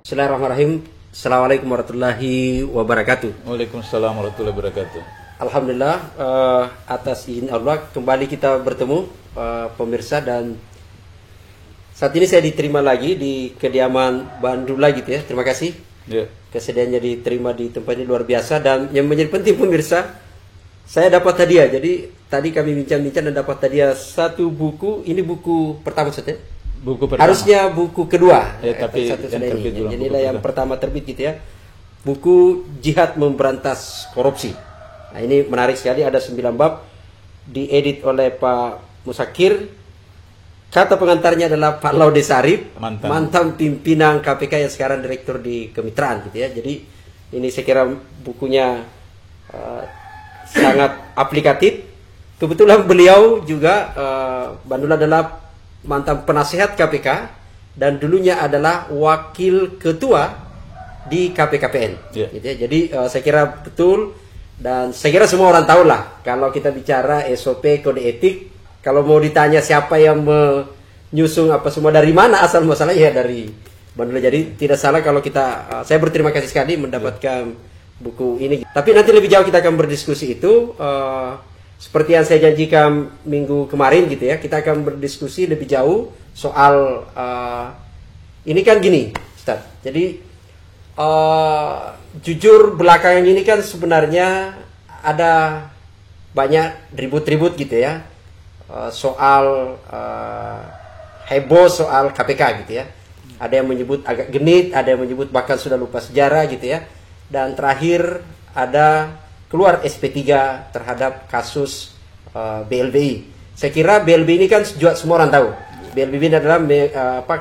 Bismillahirrahmanirrahim. Assalamualaikum warahmatullahi wabarakatuh. Waalaikumsalam warahmatullahi wabarakatuh. Alhamdulillah, atas izin Allah kembali kita bertemu pemirsa, dan saat ini saya diterima lagi di kediaman Bandula gitu ya. Terima kasih. Kesediaannya diterima di tempat ini luar biasa, dan yang menjadi penting pemirsa, saya dapat hadiah. Jadi tadi kami bincang-bincang dan dapat hadiah satu buku. Ini buku pertama saja. Buku pertama. Harusnya buku kedua. Tapi satu yang terbit dulu. Inilah yang pertama terbit gitu ya. Buku Jihad Memberantas Korupsi. Nah, ini menarik sekali, ada 9 bab, diedit oleh Pak Musakir. Kata pengantarnya adalah Pak Laude Sarif, mantan pimpinan KPK yang sekarang direktur di kemitraan gitu ya. Jadi ini saya kira bukunya sangat aplikatif. Kebetulan beliau juga Bandula adalah mantan penasehat KPK dan dulunya adalah wakil ketua di KPKPN. Gitu ya. Jadi saya kira betul, dan saya kira semua orang tahu lah kalau kita bicara SOP kode etik, kalau mau ditanya siapa yang menyusung apa semua, dari mana asal masalahnya, ya dari Bandula. Jadi tidak salah kalau kita, saya berterima kasih sekali mendapatkan buku ini. Tapi nanti lebih jauh kita akan berdiskusi itu. Seperti yang saya janjikan minggu kemarin gitu ya, kita akan berdiskusi lebih jauh soal ini kan gini, Ustaz. Jadi jujur belakangan ini kan sebenarnya ada banyak ribut-ribut gitu ya, soal heboh soal KPK gitu ya. Ada yang menyebut agak genit, ada yang menyebut bahkan sudah lupa sejarah gitu ya. Dan terakhir ada keluar SP3 terhadap kasus BLBI. Saya kira BLBI ini kan juga semua orang tahu. BLBI ini adalah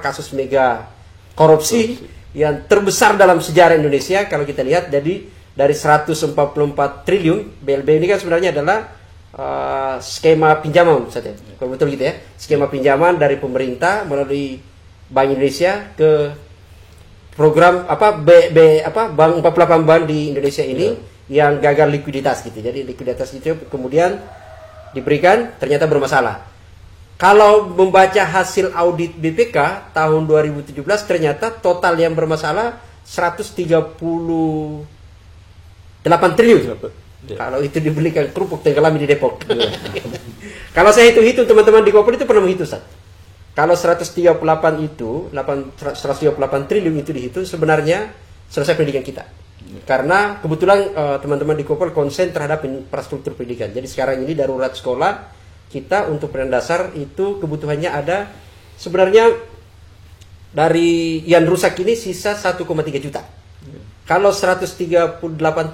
kasus mega korupsi yang terbesar dalam sejarah Indonesia kalau kita lihat. Jadi dari 144 triliun, BLBI ini kan sebenarnya adalah skema pinjaman saja. Kalau betul gitu ya. Skema pinjaman dari pemerintah melalui Bank Indonesia ke program Bank 48 Bank di Indonesia ini yang gagal likuiditas gitu. Jadi likuiditas itu kemudian diberikan, ternyata bermasalah. Kalau membaca hasil audit BPK tahun 2017, ternyata total yang bermasalah 138 triliun. Kalau itu dibelikan kerupuk tenggelam di Depok. Kalau saya hitung-hitung, teman-teman di Kopel itu pernah menghitung, Ustaz. Kalau 138 triliun itu dihitung, sebenarnya selesai pendidikan kita. Karena kebetulan teman-teman di Kopel konsen terhadap infrastruktur pendidikan. Jadi sekarang ini darurat sekolah kita untuk pendidikan dasar itu kebutuhannya ada sebenarnya dari yang rusak ini sisa 1,3 juta. Kalau 138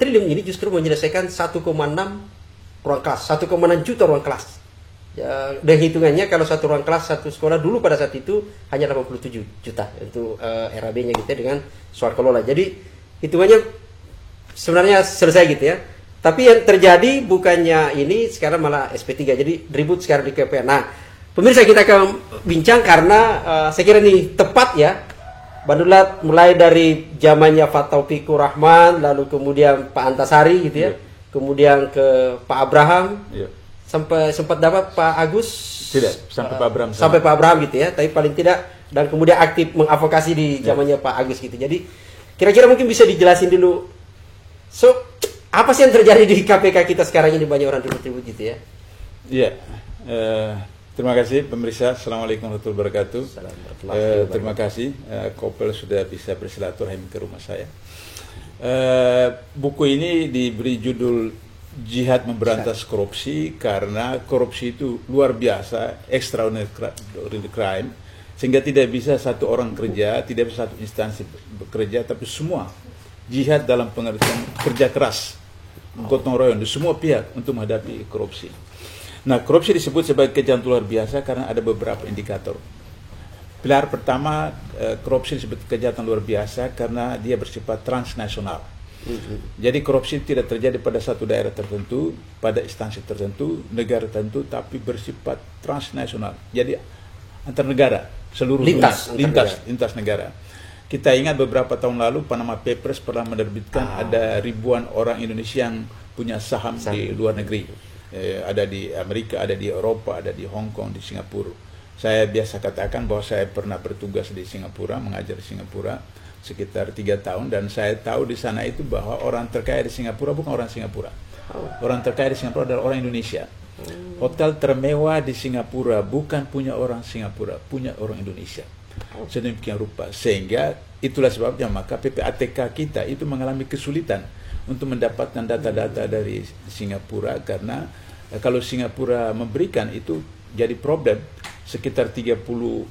triliun ini justru menyelesaikan 1,6 ruang kelas, 1,6 juta ruang kelas. Ya, dan hitungannya kalau satu ruang kelas satu sekolah dulu pada saat itu hanya 87 juta untuk RAB-nya gitu ya, dengan swasta kelola. Jadi hitungannya sebenarnya selesai gitu ya. Tapi yang terjadi bukannya ini, sekarang malah SP3. Jadi ribut sekarang di KPK. Nah, pemirsa, kita akan bincang karena saya kira ini tepat ya. Bandula mulai dari zamannya Pak Taufikur Rahman, lalu kemudian Pak Antasari gitu ya. Kemudian ke Pak Abraham. Sampai sempat dapat Pak Agus. Tidak, sampai Pak Abraham. Sampai Pak Abraham gitu ya. Tapi paling tidak, dan kemudian aktif mengadvokasi di zamannya Pak Agus gitu. Jadi kira-kira mungkin bisa dijelasin dulu. So, apa sih yang terjadi di KPK kita sekarang ini, banyak orang ribut-ribut gitu ya? Iya. Terima kasih pemirsa. Assalamualaikum warahmatullahi wabarakatuh. Terima kasih Kopel sudah bisa bersilaturahim ke rumah saya. Buku ini diberi judul Jihad Memberantas Korupsi karena korupsi itu luar biasa, extraordinary crime, sehingga tidak bisa satu orang kerja, tidak bisa satu instansi bekerja, tapi semua jihad dalam pengertian kerja keras, gotong royong di semua pihak untuk menghadapi korupsi. Nah, korupsi disebut sebagai kejahatan luar biasa karena ada beberapa indikator. Pilar pertama, korupsi disebut kejahatan luar biasa karena dia bersifat transnasional. Jadi korupsi tidak terjadi pada satu daerah tertentu, pada instansi tertentu, negara tertentu, tapi bersifat transnasional. Jadi antar negara, seluruh lintas negara. Kita ingat beberapa tahun lalu Panama Papers pernah menerbitkan ada ribuan orang Indonesia yang punya saham di luar negeri. Ada di Amerika, ada di Eropa, ada di Hong Kong, di Singapura. Saya biasa katakan bahwa saya pernah bertugas di Singapura, mengajar di Singapura. sekitar 3 tahun, dan saya tahu di sana itu bahwa orang terkaya di Singapura bukan orang Singapura. Orang terkaya di Singapura adalah orang Indonesia. Hotel termewah di Singapura bukan punya orang Singapura, punya orang Indonesia. Sedemikian rupa, sehingga itulah sebabnya maka PPATK kita itu mengalami kesulitan untuk mendapatkan data-data dari Singapura, karena kalau Singapura memberikan itu jadi problem. Sekitar 30%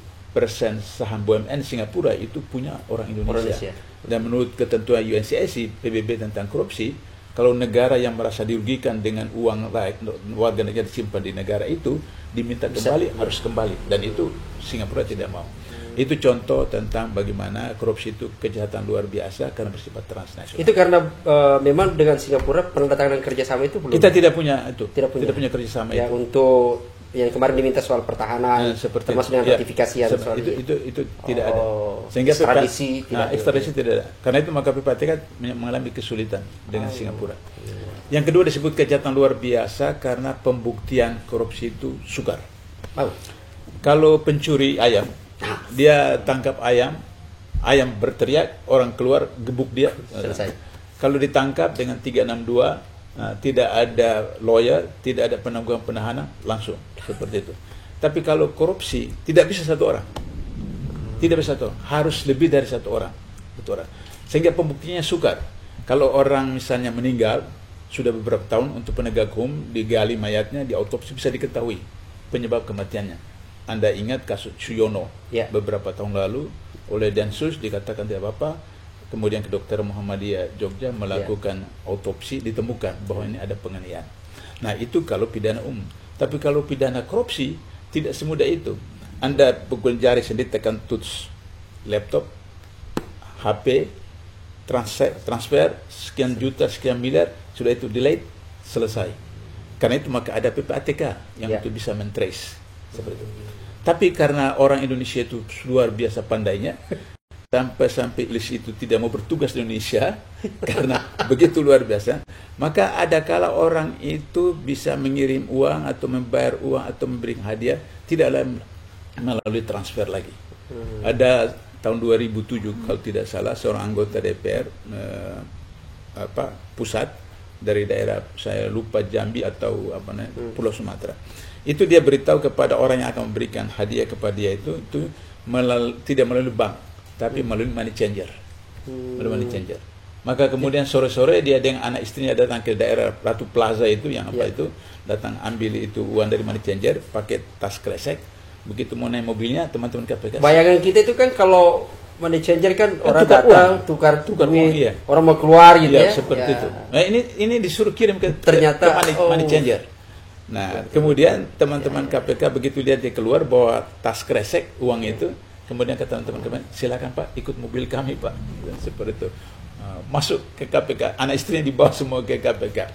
saham BUMN Singapura itu punya orang Indonesia. Dan menurut ketentuan UNCSC PBB tentang korupsi, kalau negara yang merasa dirugikan dengan uang warga negara disimpan di negara itu diminta kembali, harus kembali, dan itu Singapura tidak mau. Itu contoh tentang bagaimana korupsi itu kejahatan luar biasa karena bersifat transnasional. Itu karena memang dengan Singapura penandatanganan kerjasama itu belum. Kita tidak punya itu. Tidak punya kerjasama ya, itu. Untuk yang kemarin diminta soal pertahanan, termasuk dengan ratifikasi ya, soal itu tidak ada. Sehingga ekstradisi ekstradisi tidak ada. Karena itu maka PPATK mengalami kesulitan dengan Singapura. Yang kedua disebut kejahatan luar biasa karena pembuktian korupsi itu sukar. Kalau pencuri ayam, dia tangkap ayam berteriak, orang keluar gebuk dia, selesai. Kalau ditangkap dengan 362, tidak ada lawyer, tidak ada penangguhan penahanan, langsung seperti itu. Tapi kalau korupsi tidak bisa satu orang, harus lebih dari satu orang, sehingga pembuktiannya sukar. Kalau orang misalnya meninggal sudah beberapa tahun, untuk penegak hukum digali mayatnya, diautopsi, bisa diketahui penyebab kematiannya. Anda ingat kasus Suyono beberapa tahun lalu, oleh Densus dikatakan tidak apa-apa, kemudian ke dokter Muhammadiyah Jogja melakukan autopsi, ditemukan bahwa ini ada penganiayaan. Nah, itu kalau pidana umum. Tapi kalau pidana korupsi tidak semudah itu. Anda pukul jari sendiri, tekan tuts laptop, HP, transfer sekian juta, sekian miliar, sudah itu delete, selesai. Karena itu maka ada PPATK yang itu bisa men-trace seperti itu. Tapi karena orang Indonesia itu luar biasa pandainya, sampai list itu tidak mau bertugas di Indonesia karena begitu luar biasa, maka ada kala orang itu bisa mengirim uang atau membayar uang atau memberi hadiah tidak melalui transfer lagi. Ada tahun 2007 kalau tidak salah, seorang anggota DPR pusat dari daerah, saya lupa, Jambi atau Pulau Sumatera. Itu dia beritahu kepada orang yang akan memberikan hadiah kepada dia itu tidak melalui bank, tapi melalui money changer. Maka kemudian sore-sore dia dengan anak istrinya datang ke daerah Ratu Plaza itu, yang itu, datang ambil itu uang dari money changer, pakai tas kresek. Begitu mau naik mobilnya, teman-teman KPK. Bayangan kita itu kan kalau money changer kan orang datang tukar duit, uang, orang mau keluar gitu ya. Seperti itu. Nah, ini disuruh kirim ke money changer. Nah, kemudian teman-teman KPK begitu lihat dia keluar bawa tas kresek uang itu, kemudian kata teman-teman, silakan Pak, ikut mobil kami Pak. Dan seperti itu. Masuk ke KPK, anak istrinya dibawa semua ke KPK.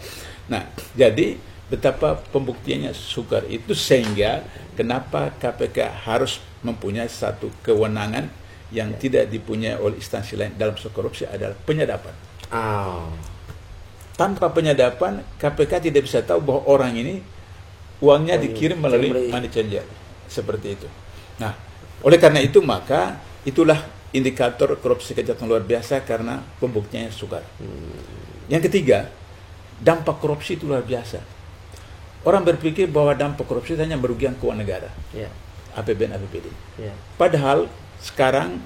Nah, jadi betapa pembuktiannya sukar itu, sehingga kenapa KPK harus mempunyai satu kewenangan yang tidak dipunyai oleh instansi lain dalam soal korupsi, adalah penyadapan. Tanpa penyadapan, KPK tidak bisa tahu bahwa orang ini uangnya dikirim melalui money changer, seperti itu. Nah, oleh karena itu maka itulah indikator korupsi kejahatan luar biasa, karena pembuktiannya sukar. Yang ketiga, dampak korupsi itu luar biasa. Orang berpikir bahwa dampak korupsi hanya merugikan keuangan negara, APBN, APBD. Padahal sekarang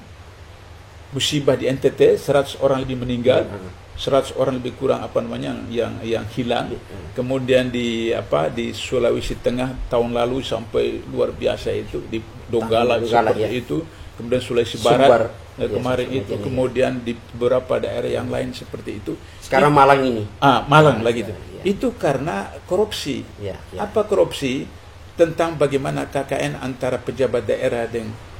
musibah di NTT 100 orang lebih meninggal, 100 orang lebih kurang yang hilang. Kemudian di Sulawesi Tengah tahun lalu sampai luar biasa itu, di Donggala seperti itu. Kemudian Sulawesi Barat kemarin itu, kemudian di beberapa daerah yang lain seperti itu. Sekarang Malang ini. Malang lagi itu. Itu karena korupsi. Apa korupsi? Tentang bagaimana KKN antara pejabat daerah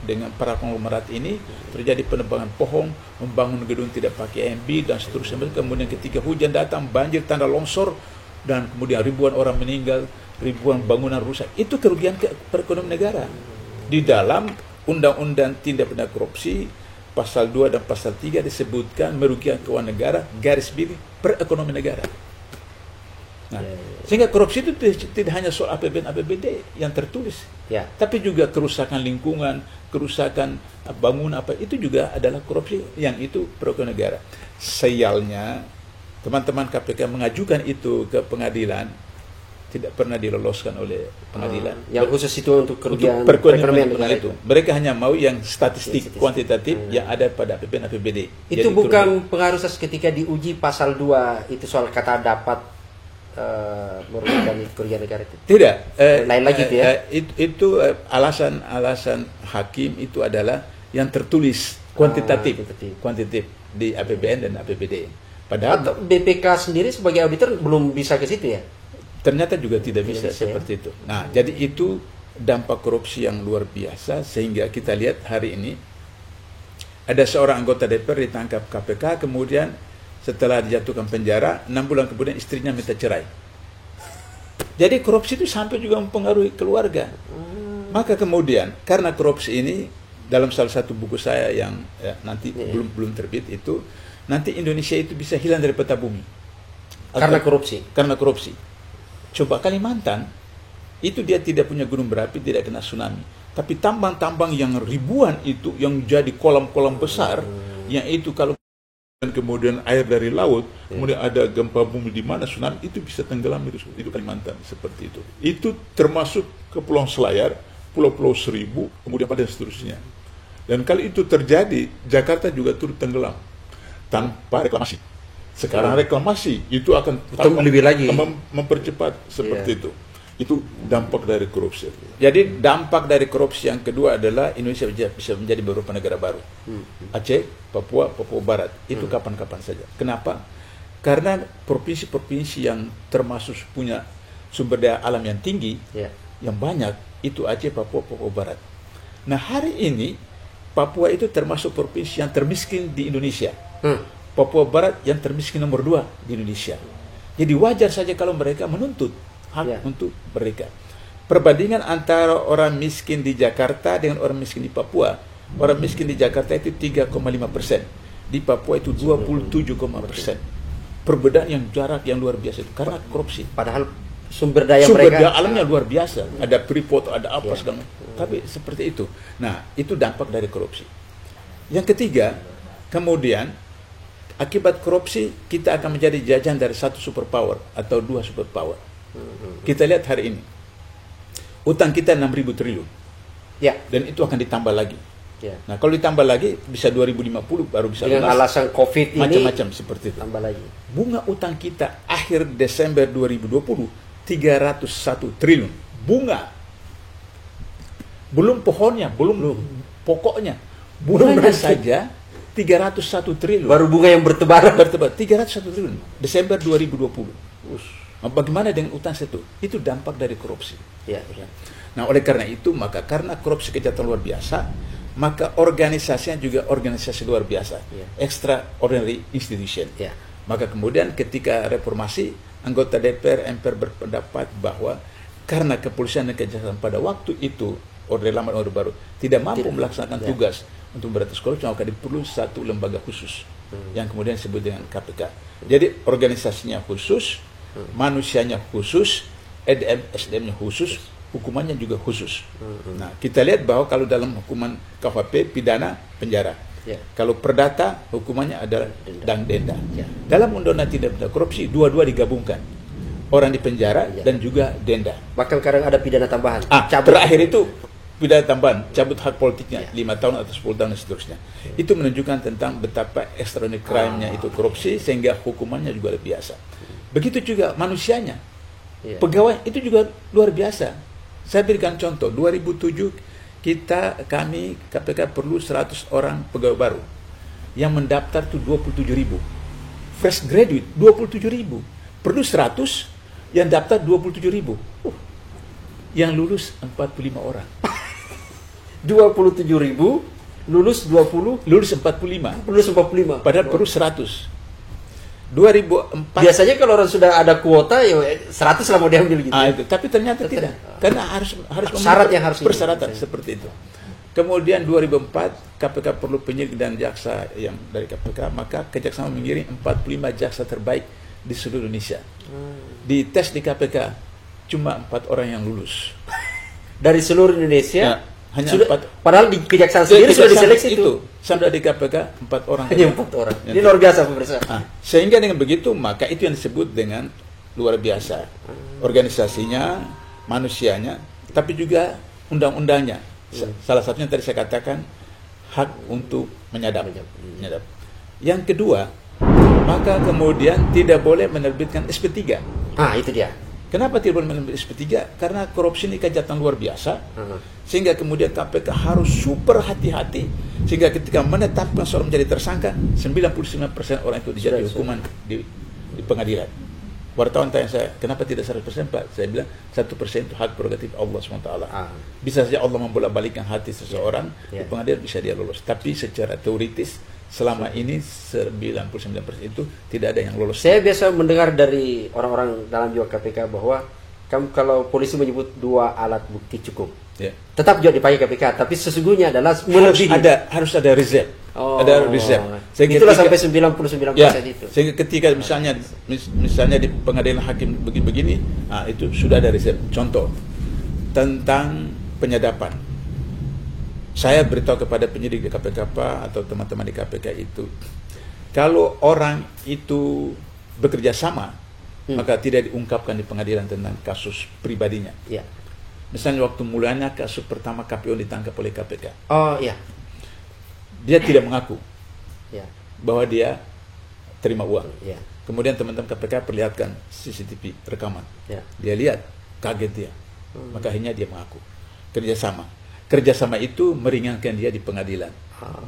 dengan para konglomerat ini, terjadi penebangan pohon, membangun gedung tidak pakai AMB dan seterusnya. Kemudian ketika hujan datang, banjir, tanah longsor, dan kemudian ribuan orang meninggal, ribuan bangunan rusak. Itu kerugian perekonomian negara. Di dalam Undang-Undang Tindak Pidana Korupsi pasal 2 dan pasal 3 disebutkan merugikan keuangan negara, garis biru perekonomian negara. Nah, Sehingga korupsi itu tidak hanya soal APBN APBD yang tertulis, Ya. tapi juga kerusakan lingkungan, kerusakan bangunan apa itu juga adalah korupsi yang itu kerugian negara. Sialnya teman-teman KPK mengajukan itu ke pengadilan tidak pernah diloloskan oleh pengadilan. Yang khusus itu untuk kerugian Untuk perekonomian negara itu. Mereka hanya mau yang statistik kuantitatif yang ada pada APBN APBD. Itu Jadi bukan pengaruh ketika diuji pasal 2 itu soal kata dapat merugikan kerugian negara itu. Tidak. Lain lagi itu ya. Itu alasan hakim itu adalah yang tertulis kuantitatif, kuantitatif di APBN dan APBD. Padahal Atau BPK sendiri sebagai auditor belum bisa ke situ ya. ternyata juga tidak bisa seperti itu. Nah, jadi itu dampak korupsi yang luar biasa sehingga kita lihat hari ini ada seorang anggota DPR ditangkap KPK, kemudian setelah dijatuhkan penjara 6 bulan kemudian istrinya minta cerai. Jadi korupsi itu sampai juga mempengaruhi keluarga. Maka kemudian karena korupsi ini dalam salah satu buku saya yang nanti belum terbit itu, nanti Indonesia itu bisa hilang dari peta bumi Karena korupsi. karena korupsi. Coba Kalimantan, itu dia tidak punya gunung berapi, tidak kena tsunami. Tapi tambang-tambang yang ribuan itu, yang jadi kolam-kolam besar, yang itu kalau kemudian air dari laut, kemudian ada gempa bumi di mana tsunami, itu bisa tenggelam itu Kalimantan, seperti itu. Itu termasuk Kepulauan Selayar, Pulau-Pulau Seribu, kemudian pada seterusnya. Dan kalau itu terjadi, Jakarta juga turut tenggelam tanpa reklamasi. Sekarang reklamasi itu akan lebih lagi mempercepat seperti itu. Itu dampak dari korupsi. Jadi dampak dari korupsi yang kedua adalah Indonesia bisa menjadi beberapa negara baru. Aceh, Papua Barat. Itu kapan-kapan saja. Kenapa? Karena provinsi-provinsi yang termasuk punya sumber daya alam yang tinggi, yang banyak, itu Aceh, Papua Barat. Nah, hari ini Papua itu termasuk provinsi yang termiskin di Indonesia. Papua Barat yang termiskin nomor 2 di Indonesia. Jadi wajar saja kalau mereka menuntut hak untuk mereka. Perbandingan antara orang miskin di Jakarta dengan orang miskin di Papua, orang miskin di Jakarta itu 3,5%, di Papua itu 27,%. Perbedaan yang jarak yang luar biasa itu karena korupsi. Padahal sumber daya alamnya luar biasa. Ada Freeport, ada apa segala. Tapi seperti itu. Nah, itu dampak dari korupsi. Yang ketiga, kemudian akibat korupsi kita akan menjadi jajan dari satu superpower atau 2 superpower. Kita lihat hari ini utang kita 6.000 triliun, dan itu akan ditambah lagi. Nah, kalau ditambah lagi bisa 2050 baru bisa dengan lunas. alasan COVID ini Macam-macam seperti itu. Tambah lagi. Bunga utang kita akhir Desember 2020 301 triliun. Bunga. Belum pohonnya, belum pokoknya. Bunganya saja 301 triliun. Baru bunga yang bertebaran. 301 triliun. Desember 2020. Nah, bagaimana dengan utang itu? Itu dampak dari korupsi. Nah, oleh karena itu, maka karena korupsi kejahatan luar biasa, maka organisasinya juga organisasi luar biasa. Extraordinary institution. Maka kemudian ketika reformasi, anggota DPR, MPR berpendapat bahwa karena kepolisian dan kejaksaan pada waktu itu, Orde Lama dan Orde Baru, tidak mampu melaksanakan tugas untuk memberantas korupsi, maka diperlukan satu lembaga khusus yang kemudian disebut dengan KPK. Jadi organisasinya khusus, manusianya khusus, SDM-nya khusus, hukumannya juga khusus. Nah, kita lihat bahwa kalau dalam hukuman KUHP pidana penjara, kalau perdata hukumannya adalah denda. Dalam undang-undang tindak pidana korupsi dua-dua digabungkan, orang di penjara dan juga denda. Bahkan kadang ada pidana tambahan. Terakhir itu pidana tambahan, cabut hak politiknya 5 tahun atau 10 tahun dan seterusnya. Itu menunjukkan tentang betapa extraordinary crime-nya itu korupsi, sehingga hukumannya juga lebih biasa. Begitu juga manusianya. Pegawai itu juga luar biasa. Saya berikan contoh, 2007 kami KPK perlu 100 orang pegawai baru. Yang mendaftar itu 27.000. Fresh graduate 27.000. Perlu 100, yang daftar 27.000. Yang lulus 45 orang. 27.000, lulus 20, lulus 45. lulus 45. Padahal perlu 100. 2004. Biasanya kalau orang sudah ada kuota ya 100 lah mau diambil gitu. Itu. Tapi ternyata tidak. Karena harus syarat yang harus persyaratan seperti itu. Kemudian 2004 KPK perlu penyidik dan jaksa yang dari KPK, maka kejaksaan mengirim 45 jaksa terbaik di seluruh Indonesia. Di tes di KPK cuma 4 orang yang lulus. Dari seluruh Indonesia. Nah, hanya sudah, 4. padahal di kejaksaan sendiri sudah diseleksi itu. Sampai di KPK 4 orang. Hanya 4 orang. Ini luar biasa pemirsa. Sehingga dengan begitu maka itu yang disebut dengan luar biasa. Organisasinya, manusianya, tapi juga undang-undangnya. Salah satunya tadi saya katakan hak untuk menyadap. Yang kedua, maka kemudian tidak boleh menerbitkan SP3. Itu dia. Kenapa tidak boleh menerbitkan SP3? Karena korupsi ini kejahatan luar biasa. Sehingga kemudian KPK harus super hati-hati. Sehingga ketika menetapkan seorang menjadi tersangka, 99% orang itu dijatuhi hukuman di pengadilan. Wartawan tanya saya, kenapa tidak 100% Pak? Saya bilang 1% itu hak prerogatif Allah SWT. Bisa saja Allah membolak-balikkan hati seseorang di pengadilan, bisa dia lolos. Tapi secara teoritis selama ini 99% itu tidak ada yang lolos. Saya biasa mendengar dari orang-orang dalam juga KPK bahwa kalau polisi menyebut 2 alat bukti cukup, tetap juga dipakai KPK, tapi sesungguhnya adalah harus ada reserve. Ada reserve. Itulah sampai 99% itu. Sehingga ketika misalnya di pengadilan hakim begini, itu sudah ada reserve. Contoh tentang penyadapan. Saya beritahu kepada penyidik di KPK atau teman-teman di KPK itu, kalau orang itu bekerja sama, maka tidak diungkapkan di pengadilan tentang kasus pribadinya. Misalnya waktu mulanya kasus pertama KPO ditangkap oleh KPK. Dia tidak mengaku bahwa dia terima uang. Kemudian teman-teman KPK perlihatkan CCTV rekaman. Dia lihat, kaget dia. Maka akhirnya dia mengaku. Kerjasama itu meringankan dia di pengadilan.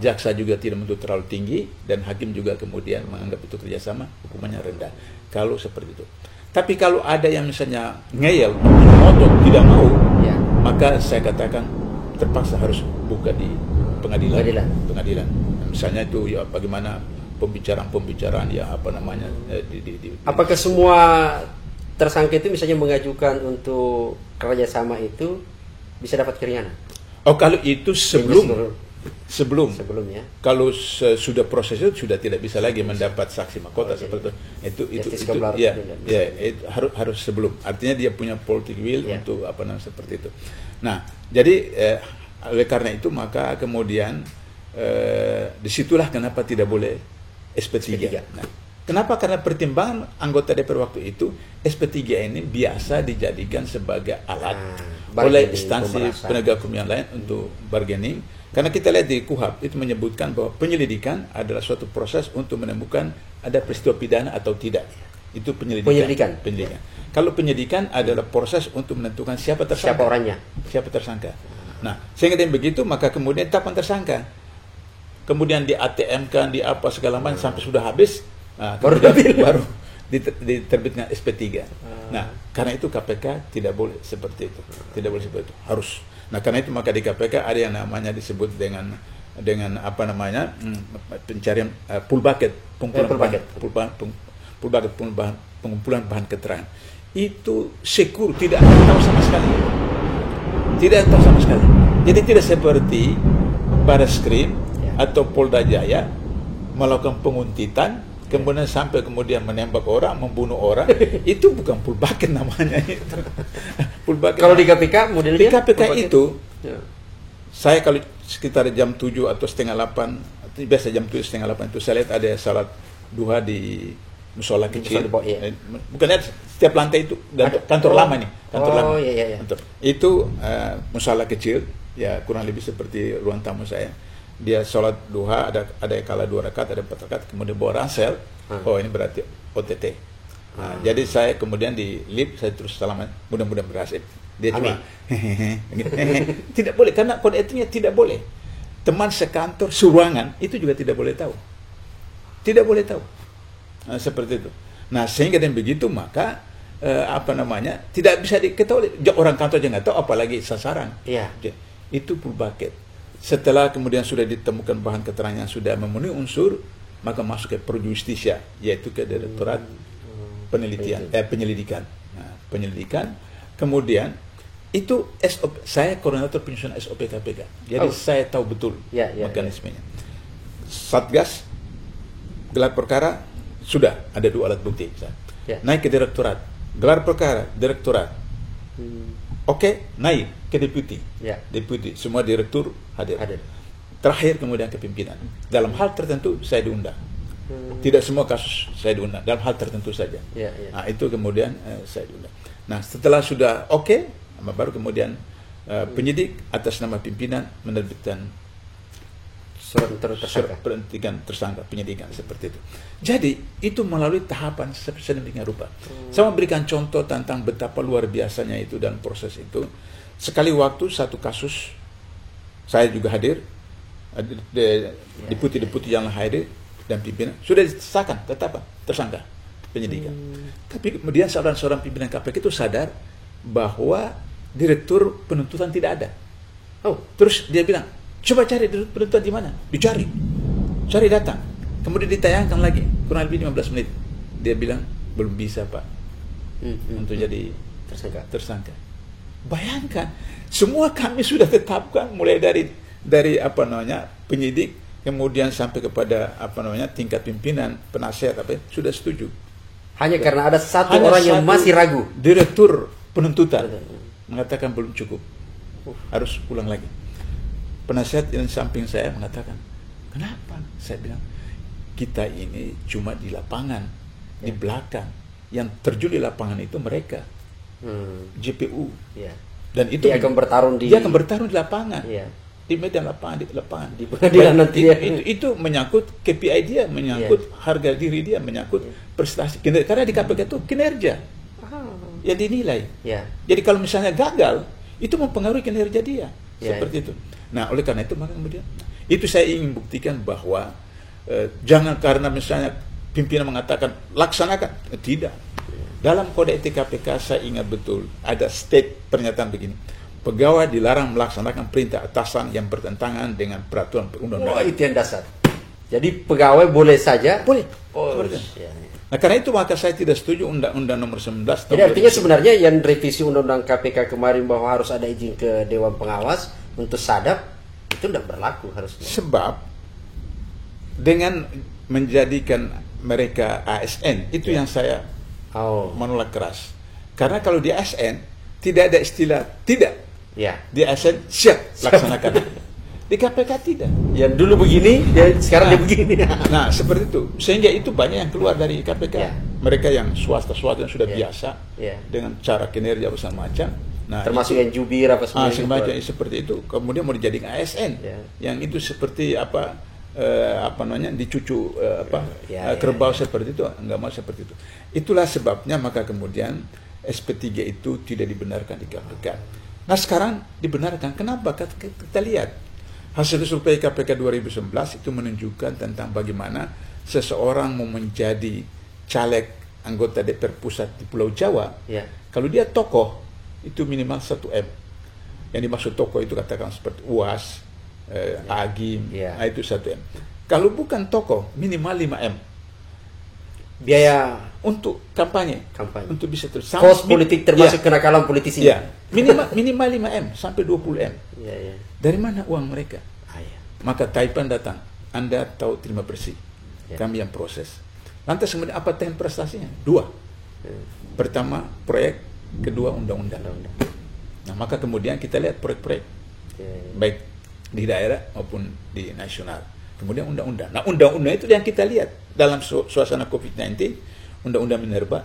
Jaksa juga tidak menuntut terlalu tinggi dan hakim juga kemudian menganggap itu kerjasama, hukumannya rendah. Kalau seperti itu. Tapi kalau ada yang misalnya ngeyel, ngotot, tidak mau, maka saya katakan terpaksa harus buka di pengadilan. Misalnya itu ya bagaimana pembicaraan ya apa namanya apakah semua tersangka itu misalnya mengajukan untuk kerjasama itu bisa dapat keringanan? Kalau itu sebelumnya. Kalau sudah proses itu sudah tidak bisa lagi mendapat saksi mahkota seperti itu harus sebelum. Artinya dia punya politic will untuk apa namanya seperti itu. Nah, jadi oleh karena itu maka kemudian disitulah kenapa tidak boleh SP3. Nah, kenapa? Karena pertimbangan anggota DPR waktu itu SP3 ini biasa dijadikan sebagai alat oleh instansi penegak hukum yang lain untuk bargaining. Karena kita lihat di KUHP itu menyebutkan bahwa penyelidikan adalah suatu proses untuk menemukan ada peristiwa pidana atau tidak. Itu penyelidikan. Kalau penyidikan adalah proses untuk menentukan siapa tersangka. Siapa tersangka. Nah, sehingga dengan begitu maka kemudian tetapkan tersangka. Kemudian di ATM kan di apa segala macam sampai sudah habis, baru diterbitkan SP3. Nah, karena itu KPK tidak boleh seperti itu. Harus. Nah, karena itu maka di KPK ada yang namanya disebut dengan apa namanya? Pencarian pool bucket, pengumpulan bahan keterangan. Itu secure, tidak ada tahu sama sekali. Jadi tidak seperti Barreskrim atau Polda Jaya melakukan penguntitan kemudian sampai kemudian menembak orang, membunuh orang. Itu bukan pool bucket namanya itu. Kalau di KPK modelnya? Di KPK itu saya kalau sekitar jam 7 atau setengah 8, biasa jam 7 setengah 8 itu saya lihat ada salat duha di musola kecil. Bukan lihat setiap lantai itu kantor lama nih, kantor lama. Itu musola kecil, ya kurang lebih seperti ruang tamu saya. Dia sholat duha, ada kala 2 rakaat, ada 4 rakaat, kemudian bawa ransel. Ini berarti OTT. Jadi saya kemudian di lift, saya terus salaman, mudah-mudahan berhasil. Dia cuma tidak boleh, karena kode etiknya tidak boleh. Teman sekantor, seruangan, itu juga tidak boleh tahu. Nah, seperti itu. Nah, sehingga dengan begitu maka tidak bisa diketahui. Orang kantor aja nggak tahu, apalagi sasaran. Itu pool bucket. Setelah kemudian sudah ditemukan bahan keterangan yang sudah memenuhi unsur, maka masuk ke pro justisia, yaitu ke Direktorat Penyelidikan. Nah, penyelidikan. Kemudian itu SOP, saya koordinator penyusunan SOP KPK. Jadi saya tahu betul mekanismenya. Satgas gelar perkara sudah ada 2 alat bukti. Ya. naik ke direktorat, gelar perkara direktorat. Oke, naik ke deputi. Ya. Deputi, semua direktur hadir. Hadir. Terakhir kemudian ke pimpinan. Dalam hal tertentu saya diundang. Tidak semua kasus saya diundang, dalam hal tertentu saja. Ya, ya. Nah, itu kemudian saya diundang. Nah, setelah sudah oke, baru kemudian penyidik atas nama pimpinan menerbitkan Surat tersangka. penentikan tersangka, penyidikan seperti itu. Jadi itu melalui tahapan sedemikian rupa. Saya memberikan contoh tentang betapa luar biasanya itu dalam proses itu. Sekali waktu satu kasus, saya juga hadir, deputi-deputi yang hadir dan pimpinan sudah disahkan tetap tersangka penyidikan. Tapi kemudian seorang pimpinan KPK itu sadar bahwa direktur penuntutan tidak ada. Oh, terus dia bilang, coba cari penuntutan di mana? Dicari. Cari datang. Kemudian ditayangkan lagi, kurang lebih 15 menit. Dia bilang, belum bisa, Pak. Untuk jadi tersangka. Bayangkan, semua kami sudah tetapkan mulai dari apa namanya, penyidik, kemudian sampai kepada apa namanya, tingkat pimpinan, penasihat sudah setuju. Hanya karena ada satu orang yang masih ragu. Direktur penuntutan mengatakan belum cukup. Harus ulang lagi. Penasihat yang samping saya mengatakan, kenapa? Saya bilang, kita ini cuma di lapangan, di belakang. Yang terjun di lapangan itu mereka, JPU. Dan itu dia akan bertarung di lapangan, di medan lapangan, di pengadilan nanti. Itu menyangkut KPI dia, menyangkut harga diri dia, menyangkut prestasi. Karena di KPK itu kinerja yang dinilai. Jadi kalau misalnya gagal, itu mempengaruhi kinerja dia. Seperti itu. Nah, oleh karena itu maka kemudian itu saya ingin buktikan bahwa jangan karena misalnya pimpinan mengatakan laksanakan, tidak. Dalam kode etik KPK saya ingat betul ada pernyataan begini. Pegawai dilarang melaksanakan perintah atasan yang bertentangan dengan peraturan perundang-undangan. Oh, itu yang dasar. Jadi pegawai boleh saja? Boleh. Oh, Nah, karena itu maka saya tidak setuju Undang-Undang Nomor 19 tahun. Jadi artinya sebenarnya yang revisi Undang-Undang KPK kemarin bahwa harus ada izin ke Dewan Pengawas untuk sadap itu tidak berlaku harusnya. Sebab dengan menjadikan mereka ASN itu yang saya menolak keras. Karena kalau di ASN tidak ada istilah tidak. Di ASN siap laksanakan. Di KPK tidak. Yang dulu begini, sekarang dia begini. Nah, seperti itu. Sehingga itu banyak yang keluar dari KPK. Mereka yang swasta yang sudah biasa dengan cara kinerja besar macam. Nah, termasuk yang jubir apa semacam seperti itu. Kemudian mau dijadikan ASN. Yang itu seperti apa namanya dicucu kerbau seperti itu, enggak mau seperti itu. Itulah sebabnya maka kemudian SP3 itu tidak dibenarkan di KPK. Nah, sekarang dibenarkan. Kenapa? Kita lihat hasil survei KPK 2019 itu menunjukkan tentang bagaimana seseorang mau menjadi caleg anggota DPR pusat di Pulau Jawa. Kalau dia tokoh itu minimal 1M. Yang dimaksud tokoh itu katakan seperti UAS, Agim, nah itu 1M. Kalau bukan tokoh minimal 5M. Biaya untuk kampanye. Untuk bisa terus. Kos politik termasuk kenakalan politisinya. Minimal 5M sampai 20M. Dari mana uang mereka? Maka Taipan datang. Anda tahu terima bersih. Kami yang proses. Lantas kemudian apa teknik prestasinya? 2. Pertama proyek, kedua undang-undang. Nah, maka kemudian kita lihat proyek-proyek. Baik di daerah maupun di nasional. Kemudian undang-undang. Nah, undang-undang itu yang kita lihat dalam suasana COVID-19, undang-undang Minerba,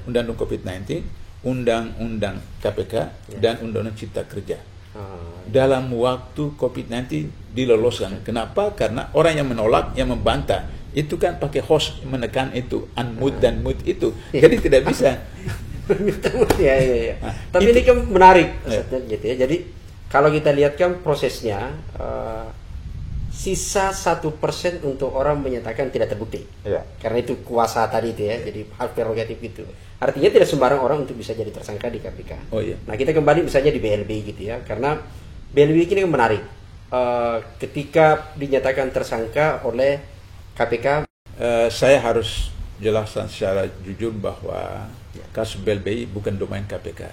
undang-undang COVID-19, undang-undang KPK, dan undang-undang Cipta Kerja. Dalam waktu COVID-19 diloloskan. Kenapa? Karena orang yang menolak, yang membantah, itu kan pakai host menekan itu, unmute dan mute itu. Jadi tidak bisa. Tapi ini kan menarik, gitu ya. Jadi kalau kita lihat kan prosesnya, sisa 1% untuk orang menyatakan tidak terbukti. Karena itu kuasa tadi itu ya, jadi hak prerogatif itu. Artinya tidak sembarang orang untuk bisa jadi tersangka di KPK. Nah, kita kembali misalnya di BLB gitu ya, karena BLB ini kan menarik. Ketika dinyatakan tersangka oleh KPK, saya harus jelaskan secara jujur bahwa kasus BLBI bukan domain KPK.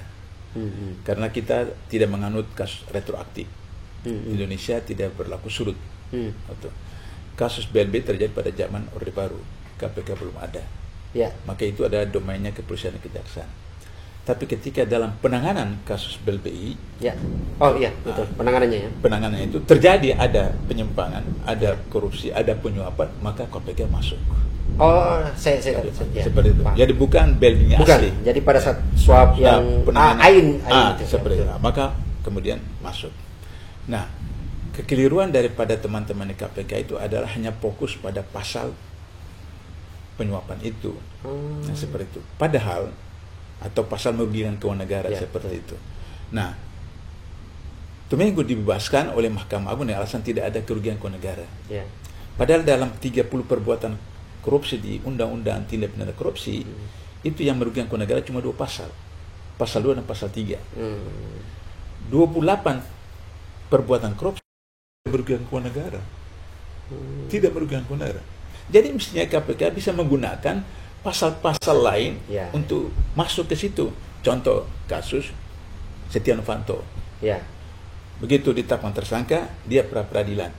Karena kita tidak menganut kasus retroaktif. Indonesia tidak berlaku surut. Kasus BLBI terjadi pada zaman Orde Baru. KPK belum ada. Ya. maka itu adalah domainnya kepolisian dan kejaksaan. Tapi ketika dalam penanganan kasus BLBI, Ya. Oh iya, betul. Penanganannya ya. penanganannya itu terjadi ada penyimpangan, ada korupsi, ada penyuapan, maka KPK masuk. Oh, saya ya. Seperti itu. Paham. Jadi bukan BLBI-nya Bukan. asli. Jadi pada saat swab yang AIN itu, seperti ya. itu. Maka kemudian masuk. Nah, kekeliruan daripada teman-teman di KPK itu adalah hanya fokus pada pasal penyuapan itu. Nah, seperti itu. Padahal atau pasal merugikan keuangan negara Ya, seperti itu. Nah, Tumenggung dibebaskan oleh Mahkamah Agung dengan alasan tidak ada kerugian keuangan negara. Ya. Padahal dalam 30 perbuatan korupsi di Undang-Undang Tindak Pidana Korupsi itu yang merugikan keuangan negara cuma 2 pasal. Pasal 2 dan pasal 3. 28 perbuatan korupsi merugikan keuangan negara. Tidak merugikan keuangan negara. Jadi mestinya KPK bisa menggunakan pasal-pasal lain Ya. untuk masuk ke situ. Contoh kasus Setia Novanto. Ya. Begitu ditetapkan tersangka, dia pra-peradilan.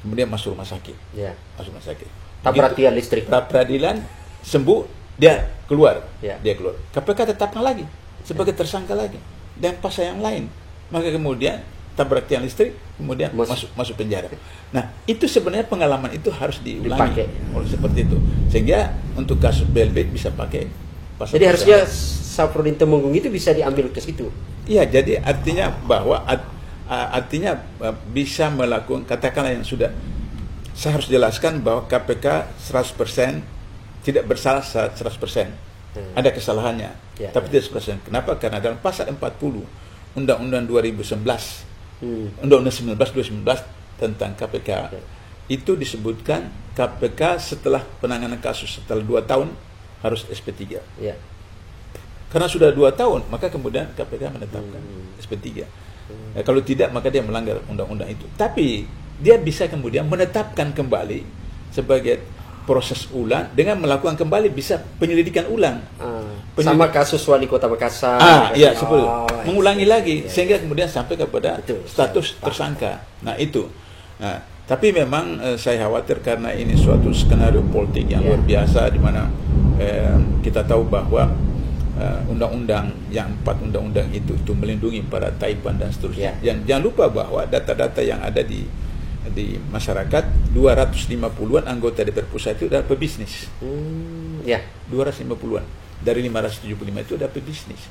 Kemudian masuk rumah sakit. Ya. Masuk rumah sakit. Tabrak Begitu tiang listrik. pra-peradilan sembuh, dia keluar. Ya. Dia keluar. KPK tetapkan lagi sebagai tersangka lagi dan pasal yang lain. Maka kemudian tabrak tiang listrik, kemudian masuk penjara. Nah, itu sebenarnya pengalaman itu harus diulangi. Seperti itu. Sehingga untuk kasus BLB bisa pakai pasal. Jadi harusnya Syafruddin Temenggung itu bisa diambil ke situ. Iya, jadi artinya bahwa bisa melakukan, katakanlah yang sudah, saya harus jelaskan bahwa KPK 100% tidak bersalah 100%. Ada kesalahannya, Ya, tapi tidak 100%. Kenapa? Karena dalam pasal 40 Undang-Undang 2011 Undang-Undang 19 tentang KPK itu disebutkan KPK setelah penanganan kasus setelah 2 tahun harus SP3. Ya. Karena sudah 2 tahun, maka kemudian KPK menetapkan SP3. Kalau tidak, maka dia melanggar undang-undang itu. Tapi dia bisa kemudian menetapkan kembali sebagai proses ulang dengan melakukan kembali bisa penyelidikan ulang. Sama kasus wali kota Makassar. Iya, seperti itu. Mengulangi lagi sehingga kemudian sampai kepada status tersangka. Nah, itu. Nah, tapi memang saya khawatir karena ini suatu skenario politik yang luar biasa di mana kita tahu bahwa undang-undang yang 4 undang-undang itu melindungi para taipan dan seterusnya. Jangan lupa bahwa data-data yang ada di masyarakat 250-an anggota DPR pusat itu adalah pebisnis. 250-an dari 575 itu adalah pebisnis.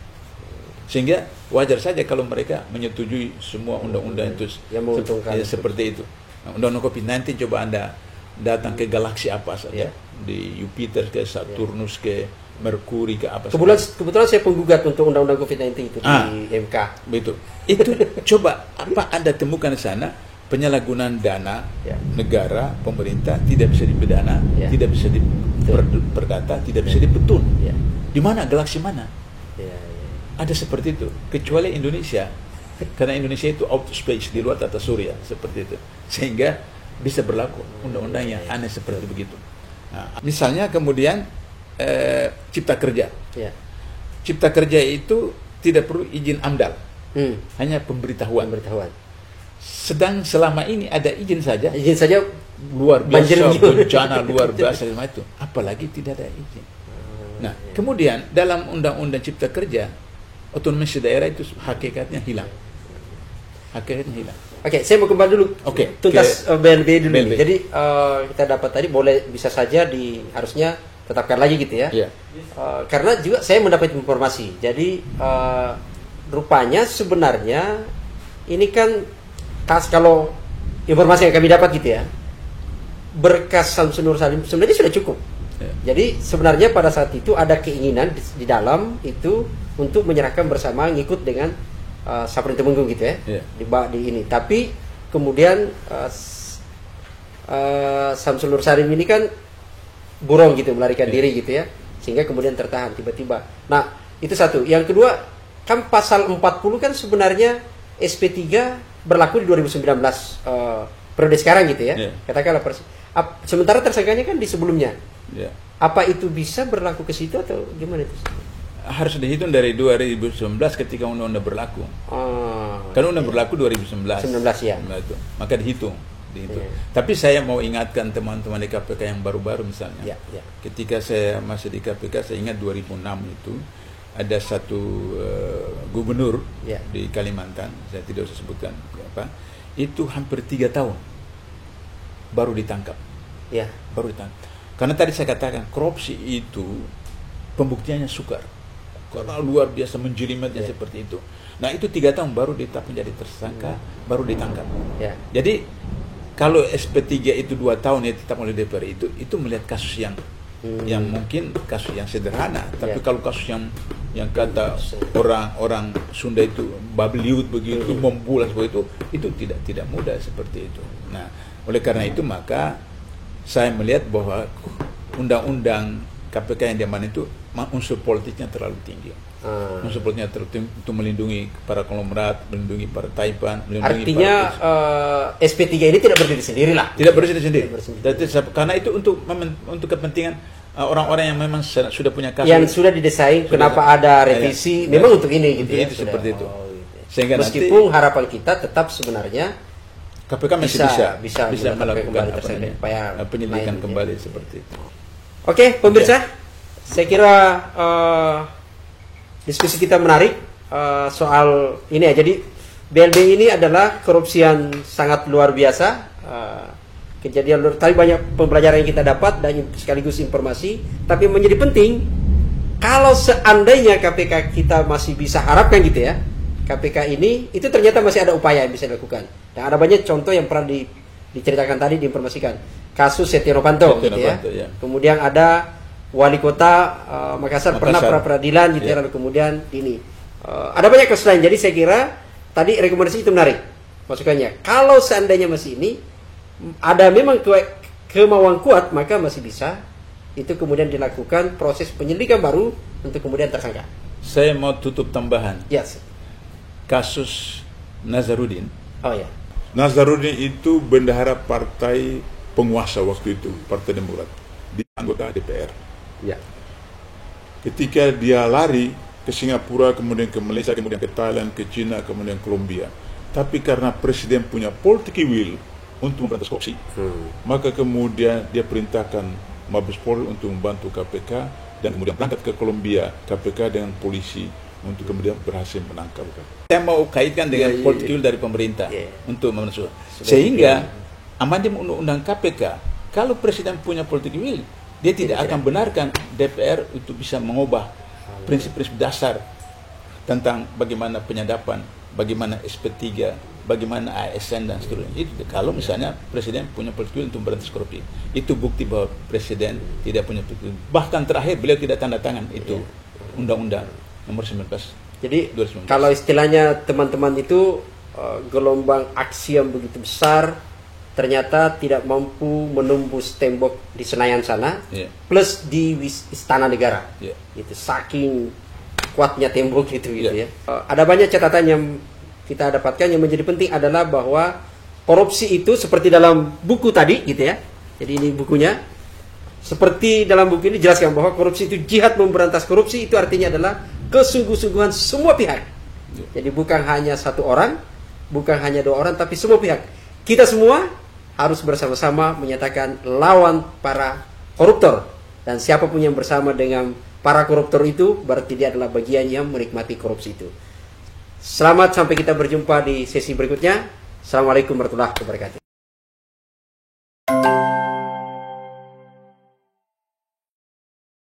Sehingga wajar saja kalau mereka menyetujui semua undang-undang itu yang menguntungkan seperti itu. Nah, undang-undang COVID-19 coba Anda datang ke galaksi apa saja, di Jupiter ke Saturnus ke Merkuri ke apa saja. Kebetulan saya penggugat untuk undang-undang COVID-19 itu di MK. Betul. Itu coba apa Anda temukan di sana? Penyalahgunaan dana negara, pemerintah tidak bisa dipidana, tidak bisa diperdata, tidak bisa dipetun. Di mana? Galaksi mana? Ada seperti itu. Kecuali Indonesia, karena Indonesia itu out of space, di luar tata surya, seperti itu. Sehingga bisa berlaku undang-undang yang aneh seperti begitu. Nah, misalnya kemudian cipta kerja. Cipta kerja itu tidak perlu izin AMDAL, hanya pemberitahuan. Sedang selama ini ada izin saja luar biasa, bencana luar biasa itu, apalagi tidak ada izin. Nah, kemudian dalam undang-undang cipta kerja, otonomi daerah itu hakikatnya hilang. Oke, saya mau kembali dulu. Tuntas BLB dulu. BLB. Jadi kita dapat tadi bisa saja harusnya tetapkan lagi gitu ya. Karena juga saya mendapat informasi. Jadi rupanya sebenarnya ini kan kalau informasi yang kami dapat gitu ya, berkas Samsul Nur Salim sebenarnya sudah cukup. Jadi sebenarnya pada saat itu ada keinginan di dalam itu untuk menyerahkan bersama, ngikut dengan Syafruddin Temenggung gitu ya, di ini. Tapi kemudian Samsul Nur Salim ini kan burong gitu, melarikan diri gitu ya, sehingga kemudian tertahan tiba-tiba. Nah, itu satu. Yang kedua, kan pasal 40 kan sebenarnya SP3 berlaku di 2019 periode sekarang gitu ya. Katakanlah sementara tersangkanya kan di sebelumnya. Apa itu bisa berlaku ke situ atau gimana itu? Harus dihitung dari 2019 ketika undang-undang berlaku. Karena undang berlaku 2019. 19 ya. Maka dihitung itu. Tapi saya mau ingatkan teman-teman di KPK yang baru-baru misalnya. Ketika saya masih di KPK, saya ingat 2006 itu ada satu gubernur di Kalimantan, saya tidak usah sebutkan apa, itu hampir 3 tahun baru ditangkap. Baru ditangkap. Karena tadi saya katakan korupsi itu pembuktiannya sukar, karena luar biasa menjelimetnya seperti itu. Nah itu 3 tahun baru ditetap menjadi tersangka, baru ditangkap. Jadi kalau SP3 itu 2 tahun ya tetap oleh DPR itu melihat kasus yang mungkin kasus yang sederhana. Tapi kalau kasus yang kata orang Sunda itu babliut begitu, membulas begitu, itu tidak mudah seperti itu. Nah oleh karena itu maka saya melihat bahwa undang-undang KPK yang diamankan itu unsur politiknya terlalu tinggi. Unsur politiknya terlalu tinggi untuk melindungi para konglomerat, melindungi para taipan, melindungi artinya SP3 ini tidak berdiri sendiri lah. Tidak berdiri sendiri. Karena itu untuk kepentingan orang-orang yang memang sudah punya kasus. Yang sudah didesain, kenapa ada revisi, memang untuk ini gitu ya. Itu seperti itu. Sehingga meskipun harapan kita tetap sebenarnya KPK masih bisa melakukan penyelidikan kembali seperti itu. Oke, pemirsa, saya kira diskusi kita menarik soal ini ya. Jadi BLBI ini adalah korupsi yang sangat luar biasa. Kejadian tadi banyak pembelajaran yang kita dapat dan sekaligus informasi. Tapi menjadi penting kalau seandainya KPK kita masih bisa harapkan gitu ya, KPK ini itu ternyata masih ada upaya yang bisa dilakukan. Dan ada banyak contoh yang pernah diceritakan tadi, diinformasikan. Kasus Setia Novanto gitu ya. Kemudian ada wali kota Makassar pernah pra peradilan gitu ya, lalu kemudian ini ada banyak kasus lain. Jadi saya kira tadi rekomendasi itu menarik masukannya. Kalau seandainya masih ini ada memang kemauan kuat, maka masih bisa itu kemudian dilakukan proses penyelidikan baru untuk kemudian tersangka. Saya mau tutup tambahan. Kasus Nazarudin. Nazarudin itu bendahara partai penguasa waktu itu, Partai Demokrat, di anggota DPR. Ketika dia lari ke Singapura, kemudian ke Malaysia, kemudian ke Thailand, ke China, kemudian Kolombia. Tapi karena presiden punya political will untuk memberantas korupsi, maka kemudian dia perintahkan Mabes Polri untuk membantu KPK, dan kemudian berangkat ke Kolombia, KPK dengan polisi untuk kemudian berhasil menangkap. Saya mau kaitkan dengan political will dari pemerintah untuk memasuk. Sehingga amandemen undang-undang KPK, kalau presiden punya political will, dia tidak akan benarkan DPR untuk bisa mengubah prinsip-prinsip dasar tentang bagaimana penyadapan, bagaimana SP3, bagaimana ASN dan seterusnya. Itu kalau misalnya presiden punya political will untuk memberantas korupsi. Itu bukti bahwa presiden tidak punya political will. Bahkan terakhir beliau tidak tanda tangan itu undang-undang nomor 19. Jadi 2019. Kalau istilahnya teman-teman itu gelombang aksi yang begitu besar ternyata tidak mampu menembus tembok di Senayan sana, plus di Istana Negara. Itu saking kuatnya tembok itu gitu ya. Ada banyak catatan yang kita dapatkan. Yang menjadi penting adalah bahwa korupsi itu seperti dalam buku tadi gitu ya. Jadi ini bukunya. Seperti dalam buku ini jelaskan bahwa korupsi itu jihad memberantas korupsi, itu artinya adalah kesungguh-sungguhan semua pihak. Jadi bukan hanya satu orang, bukan hanya 2 orang, tapi semua pihak. Kita semua harus bersama-sama menyatakan lawan para koruptor. Dan siapapun yang bersama dengan para koruptor itu, berarti dia adalah bagian yang menikmati korupsi itu. Selamat sampai kita berjumpa di sesi berikutnya. Assalamualaikum warahmatullahi wabarakatuh.